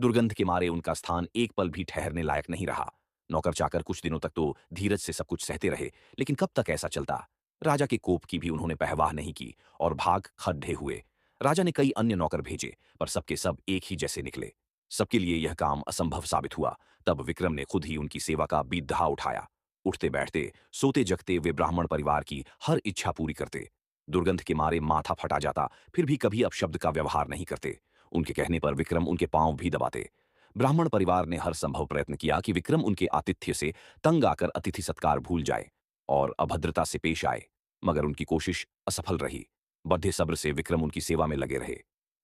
दुर्गंध के मारे उनका स्थान एक पल भी ठहरने लायक नहीं रहा। नौकर चाकर कुछ दिनों तक तो धीरज से सब कुछ सहते रहे, लेकिन कब तक ऐसा चलता? राजा के कोप की भी उन्होंने परवाह नहीं की और भाग खड्डे हुए। राजा ने कई अन्य नौकर भेजे, पर सबके सब एक ही जैसे निकले। सबके लिए यह काम असंभव साबित हुआ। तब विक्रम ने खुद ही उनकी सेवा का बीधा उठाया। उठते बैठते, सोते जगते वे ब्राह्मण परिवार की हर इच्छा पूरी करते। दुर्गंध के मारे माथा फटा जाता, फिर भी कभी अपशब्द का व्यवहार नहीं करते। उनके कहने पर विक्रम उनके पांव भी दबाते। ब्राह्मण परिवार ने हर संभव प्रयत्न किया कि विक्रम उनके आतिथ्य से तंग आकर अतिथि सत्कार भूल जाए और अभद्रता से पेश आए, मगर उनकी कोशिश असफल रही। बद्धे सब्र से विक्रम उनकी सेवा में लगे रहे।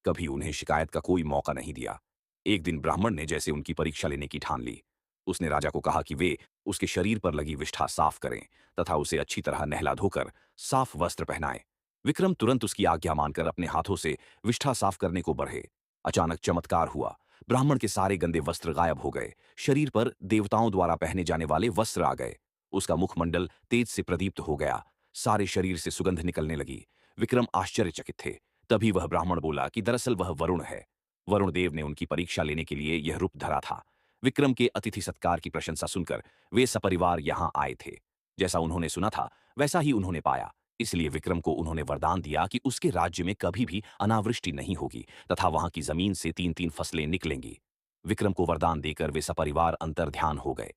कभी उन्हें शिकायत का कोई मौका नहीं दिया। एक दिन ब्राह्मण ने जैसे उनकी परीक्षा लेने की ठान ली। उसने राजा को कहा कि वे उसके शरीर पर लगी विष्ठा साफ करें तथा उसे अच्छी तरह नहला धोकर साफ वस्त्र पहनाएं। विक्रम तुरंत उसकी आज्ञा मानकर अपने हाथों से विष्ठा साफ करने को बढ़े। अचानक चमत्कार हुआ। ब्राह्मण के सारे गंदे वस्त्र गायब हो गए। शरीर पर देवताओं द्वारा पहने जाने वाले वस्त्र आ गए। उसका मुखमंडल तेज से प्रदीप्त हो गया। सारे शरीर से सुगंध निकलने लगी। विक्रम आश्चर्यचकित थे। तभी वह ब्राह्मण बोला कि दरअसल वह वरुण है। वरुण देव ने उनकी परीक्षा लेने के लिए यह रूप धरा था। विक्रम के अतिथि सत्कार की प्रशंसा सुनकर वे सपरिवार यहां आए थे। जैसा उन्होंने सुना था वैसा ही उन्होंने पाया। इसलिए विक्रम को उन्होंने वरदान दिया कि उसके राज्य में कभी भी अनावृष्टि नहीं होगी तथा वहां की जमीन से तीन तीन फसलें निकलेंगी। विक्रम को वरदान देकर वे सपरिवार अंतर्ध्यान हो गए।